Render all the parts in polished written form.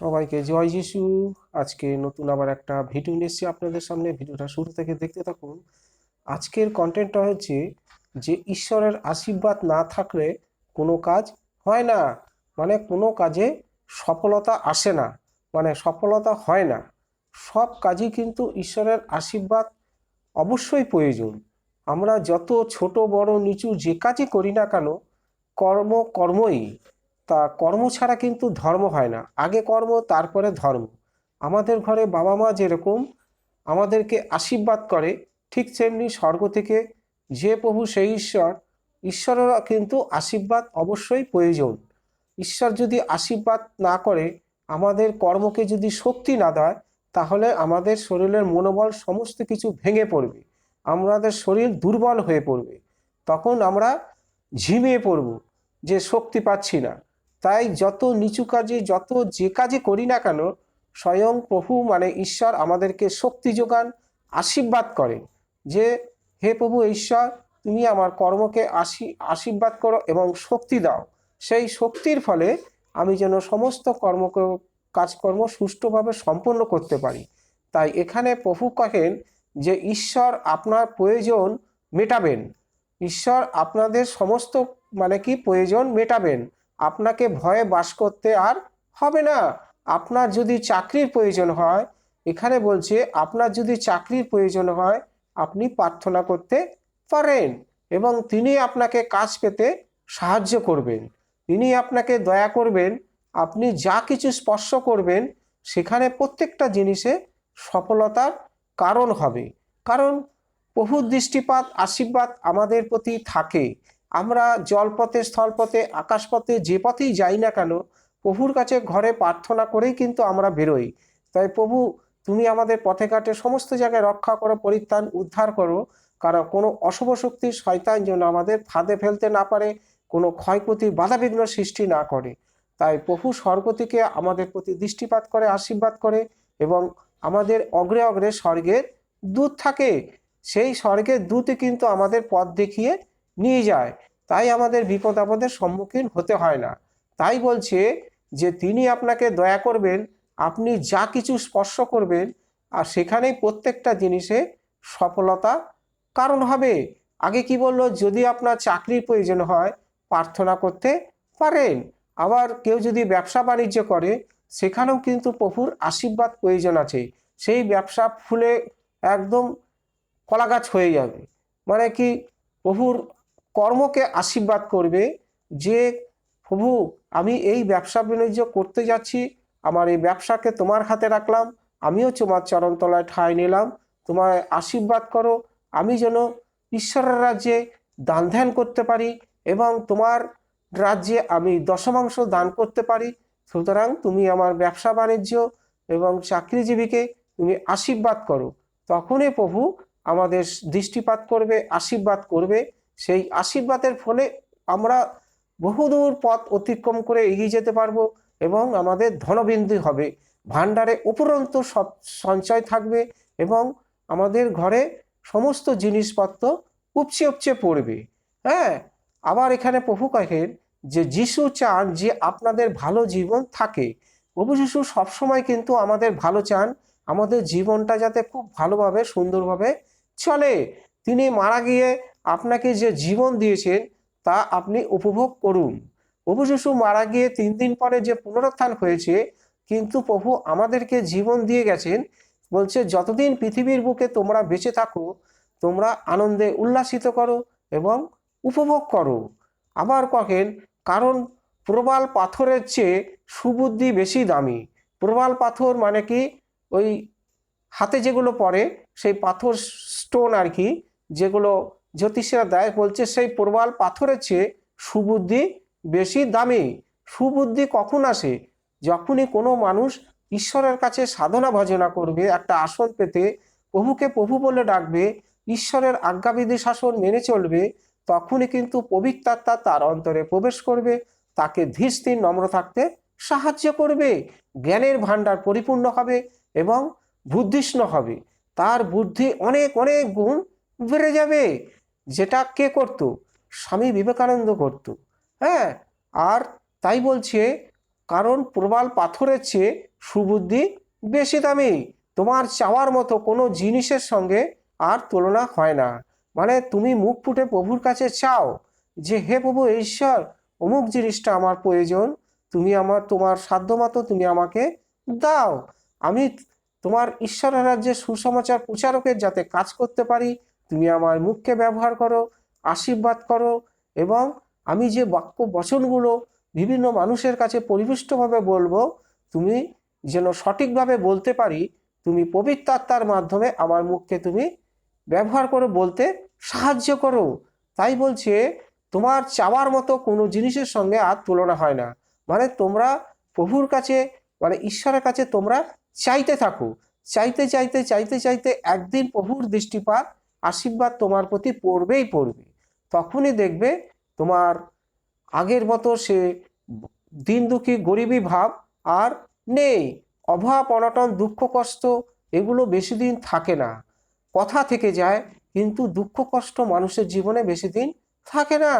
সবাইকে জয় যিশু। আজকে নতুন আবার একটা ভিডিও নিয়ে এসেছি আপনাদের সামনে। ভিডিওটা শুরু থেকে দেখতে থাকুন। আজকের কন্টেন্টটা হচ্ছে যে ঈশ্বরের আশীর্বাদ না থাকলে কোনো কাজ হয় না, মানে কোনো কাজে সফলতা আসে না, মানে সফলতা হয় না। সব কাজই কিন্তু ঈশ্বরের আশীর্বাদ অবশ্যই প্রয়োজন। আমরা যত ছোট বড় নিচু যে কাজই করি না কেন, কর্ম কর্মই। তা কর্ম ছাড়া কিন্তু ধর্ম হয় না, আগে কর্ম তারপরে ধর্ম। আমাদের ঘরে বাবা মা যেরকম আমাদেরকে আশীর্বাদ করে, ঠিক তেমনি স্বর্গ থেকে যে প্রভু সেই ঈশ্বর, ঈশ্বরেরও কিন্তু আশীর্বাদ অবশ্যই প্রয়োজন। ঈশ্বর যদি আশীর্বাদ না করে, আমাদের কর্মকে যদি শক্তি না দেয়, তাহলে আমাদের শরীরের মনোবল সমস্ত কিছু ভেঙে পড়বে, আমাদের শরীর দুর্বল হয়ে পড়বে, তখন আমরা ঝিমিয়ে পড়ব, যে শক্তি পাচ্ছি না। তাই যত নিচু কাজে যত যে কাজে করি না কেন, স্বয়ং প্রভু মানে ঈশ্বর আমাদেরকে শক্তি যোগান, আশীর্বাদ করেন। যে হে প্রভু ঈশ্বর, তুমি আমার কর্মকে আশীর্বাদ করো এবং শক্তি দাও। সেই শক্তির ফলে আমি যেন সমস্ত কাজকর্ম সুষ্ঠুভাবে সম্পন্ন করতে পারি। তাই এখানে প্রভু কহেন যে ঈশ্বর আপনার প্রয়োজন মেটাবেন। ঈশ্বর আপনাদের সমস্ত মানে কি প্রয়োজন মেটাবেন। আপনাকে ভয়ে বাস করতে আর হবে না। আপনার যদি চাকরির প্রয়োজন হয়, এখানে বলছে আপনার যদি চাকরির প্রয়োজন হয়, আপনি প্রার্থনা করতে পারেন এবং তিনি আপনাকে কাজ পেতে সাহায্য করবেন। তিনি আপনাকে দয়া করবেন। আপনি যা কিছু স্পর্শ করবেন, সেখানে প্রত্যেকটা জিনিসে সফলতার কারণ হবে। কারণ প্রভুর দৃষ্টিপাত আশীর্বাদ আমাদের প্রতি থাকে। আমরা জলপথে, স্থলপথে, আকাশপথে যে পথেই যাই না কেন, প্রভুর কাছে ঘরে প্রার্থনা করেই কিন্তু আমরা বেরোই। তাই প্রভু, তুমি আমাদের পথে ঘাটে সমস্ত জায়গায় রক্ষা করো, পরিত্রাণ উদ্ধার করো। কারণ কোনো অশুভ শক্তি শয়তান যেন আমাদের ফাঁদে ফেলতে না পারে, কোনো ক্ষয়ক্ষতি বাধাবিঘ্ন সৃষ্টি না করে। তাই প্রভু স্বর্গ থেকে আমাদের প্রতি দৃষ্টিপাত করে, আশীর্বাদ করে এবং আমাদের অগ্রে অগ্রে স্বর্গের দূত থাকে। সেই স্বর্গের দূতই কিন্তু আমাদের পথ দেখিয়ে নিয়ে যায়। তাই আমাদের বিপদ আপদের সম্মুখীন হতে হয় না। তাই বলছে যে তিনি আপনাকে দয়া করবেন, আপনি যা কিছু স্পর্শ করবেন আর সেখানেই প্রত্যেকটা জিনিসে সফলতা কারণ হবে। আগে কি বললো, যদি আপনার চাকরির প্রয়োজন হয় প্রার্থনা করতে পারেন। আবার কেউ যদি ব্যবসা বাণিজ্য করে, সেখানেও কিন্তু প্রভুর আশীর্বাদ প্রয়োজন আছে। সেই ব্যবসা ফুলে একদম কলাগাছ হয়ে যাবে। মানে কি, প্রভুর কর্মকে আশীর্বাদ করবে। যে প্রভু, আমি এই ব্যবসা বাণিজ্য করতে যাচ্ছি, আমার এই ব্যবসাকে তোমার হাতে রাখলাম, আমিও তোমার চরণতলায় ঠাঁই নিলাম, তোমায় আশীর্বাদ করো। আমি যেন ঈশ্বরের রাজ্যে দান ধ্যান করতে পারি এবং তোমার রাজ্যে আমি দশমাংশ দান করতে পারি। সুতরাং তুমি আমার ব্যবসা বাণিজ্য এবং চাকরিজীবীকে তুমি আশীর্বাদ করো। তখনই প্রভু আমাদের দৃষ্টিপাত করবে, আশীর্বাদ করবে। সেই আশীর্বাদের ফলে আমরা বহুদূর পথ অতিক্রম করে এগিয়ে যেতে পারবো এবং আমাদের ধনবৃদ্ধি হবে, ভাণ্ডারে উপরন্ত সব সঞ্চয় থাকবে এবং আমাদের ঘরে সমস্ত জিনিসপত্র উপচে উপচে পড়বে। হ্যাঁ, আবার এখানে প্রভু কহেন যে যিশু চান যে আপনাদের ভালো জীবন থাকে। প্রভু যিশু সবসময় কিন্তু আমাদের ভালো চান, আমাদের জীবনটা যাতে খুব ভালোভাবে সুন্দরভাবে চলে। তিনি মারা গিয়ে আপনাকে যে জীবন দিয়েছেন তা আপনি উপভোগ করুন। প্রভু যিশু মারা গিয়ে 3 দিন পরে যে পুনরুত্থান হয়েছে, কিন্তু প্রভু আমাদেরকে জীবন দিয়ে গেছেন। বলছে যতদিন পৃথিবীর বুকে তোমরা বেঁচে থাকো, তোমরা আনন্দে উল্লাসিত করো এবং উপভোগ করো। আবার কহেন, কারণ প্রবাল পাথরের চেয়ে সুবুদ্ধি বেশি দামি। প্রবাল পাথর মানে কি, ওই হাতে যেগুলো পড়ে সেই পাথর, স্টোন আর কি, যেগুলো জ্যোতিষীরা দেয়, বলছে সেই প্রবাল পাথরের চেয়ে সুবুদ্ধি বেশি দামি। সুবুদ্ধি কখন আসে? যখনই কোনো মানুষ ঈশ্বরের কাছে সাধনা ভজনা করবে, একটা আসন পেতে প্রভুকে প্রভু বলে ডাকবে, ঈশ্বরের আজ্ঞাবিধি শাসন মেনে চলবে, তখনই কিন্তু পবিত্র আত্মা তার অন্তরে প্রবেশ করবে, তাকে ধীর স্থির নম্র থাকতে সাহায্য করবে, জ্ঞানের ভাণ্ডার পরিপূর্ণ হবে এবং বুদ্ধিষ্ণ হবে। তার বুদ্ধি অনেক অনেক গুণ বেড়ে যাবে। যেটা কে করত? স্বামী বিবেকানন্দ করত। হ্যাঁ, আর তাই বলছে, কারণ প্রবাল পাথরের চেয়ে সুবুদ্ধি বেশি দামি। তোমার চাওয়ার মতো কোনো জিনিসের সঙ্গে আর তুলনা হয় না। মানে তুমি মুখ ফুটে প্রভুর কাছে চাও যে হে প্রভু ঈশ্বর, অমুক জিনিসটা আমার প্রয়োজন, তুমি তোমার সাধ্যমতো তুমি আমাকে দাও। আমি তোমার ঈশ্বরের রাজ্যে সুসমাচার প্রচারকের যাতে কাজ করতে পারি, তুমি আমার মুখকে ব্যবহার করো, আশীর্বাদ করো, এবং আমি যে বাক্য বচনগুলো বিভিন্ন মানুষের কাছে পরিপুষ্টভাবে বলবো, তুমি যেন সঠিকভাবে বলতে পারি, তুমি পবিত্র আত্মার মাধ্যমে আমার মুখকে তুমি ব্যবহার করে বলতে সাহায্য করো। তাই বলছে তোমার চাওয়ার মতো কোনো জিনিসের সঙ্গে আর তুলনা হয় না। মানে তোমরা প্রভুর কাছে, মানে ঈশ্বরের কাছে তোমরা চাইতে থাকো, চাইতে চাইতে চাইতে চাইতে একদিন প্রভুর দৃষ্টিপাত আশীর্বাদ তোমার প্রতি পড়বেই পড়বে। তখনই দেখবে তোমার আগের মতো সে দিন দুঃখী গরিবী ভাব আর নেই। অভাব অনটন দুঃখ কষ্ট এগুলো বেশি দিন থাকে না, কথা থেকে যায়, কিন্তু দুঃখ কষ্ট মানুষের জীবনে বেশি দিন থাকে না।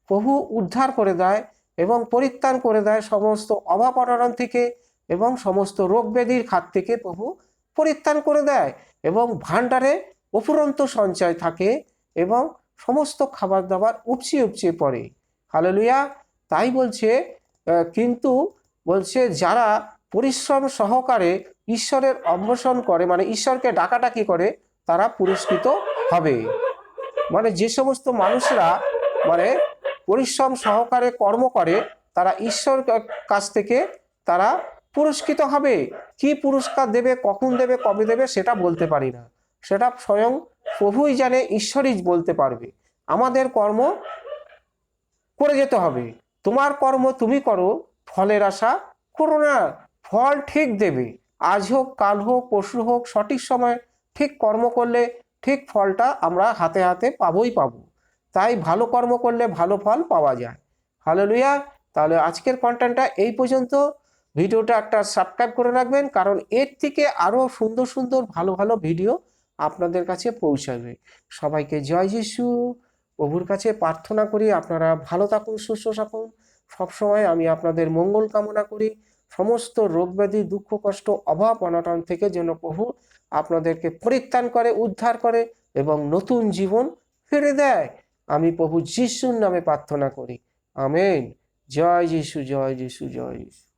প্রভু উদ্ধার করে দেয় এবং পরিত্রাণ করে দেয় সমস্ত অভাব অনটন থেকে, এবং সমস্ত রোগ ব্যাধির খাত থেকে প্রভু পরিত্রাণ করে দেয়, এবং ভাণ্ডারে অফুরন্ত সঞ্চয় থাকে, এবং সমস্ত খাবার দাবার উপচিয়ে উপচিয়ে পড়ে। হালেলুয়া। তাই বলছে কিন্তু বলছে যারা পরিশ্রম সহকারে ঈশ্বরের অন্বেষণ করে, মানে ঈশ্বরকে ডাকাডাকি করে, তারা পুরস্কৃত হবে। মানে যে সমস্ত মানুষরা মানে পরিশ্রম সহকারে কর্ম করে, তারা ঈশ্বর কাছ থেকে তারা পুরস্কৃত হবে। কি পুরস্কার দেবে, কখন দেবে, কবে দেবে সেটা বলতে পারি না, সেটা স্বয়ং প্রভুই জানে, ঈশ্বরই বলতে পারবে। আমাদের কর্ম করে যেতে হবে। তোমার কর্ম তুমি করো, ফলের আশা করো না, ফল ঠিক দেবে। আজ হোক, কাল হোক, পরশু হোক, সঠিক সময় ঠিক কর্ম করলে ঠিক ফলটা আমরা হাতে হাতে পাবোই পাবো। তাই ভালো কর্ম করলে ভালো ফল পাওয়া যায়। হালেলুয়া। তাহলে আজকের কন্টেন্টটা এই পর্যন্ত। ভিডিওটা একটা সাবস্ক্রাইব করে রাখবেন, কারণ এর থেকে আরও সুন্দর সুন্দর ভালো ভালো ভিডিও আপনাদের কাছে পৌঁছাবে। সবাইকে জয় যিশু। প্রভুর কাছে প্রার্থনা করি আপনারা ভালো থাকুন, সুস্থ থাকুন। সবসময় আমি আপনাদের মঙ্গল কামনা করি। সমস্ত রোগ ব্যাধি দুঃখ কষ্ট অভাব অনটন থেকে যেন প্রভু আপনাদেরকে পরিত্রাণ করে, উদ্ধার করে এবং নতুন জীবন ফিরে দেয়। আমি প্রভু যিশুর নামে প্রার্থনা করি। আমেন। জয় যিশু, জয় যিশু, জয় যিশু।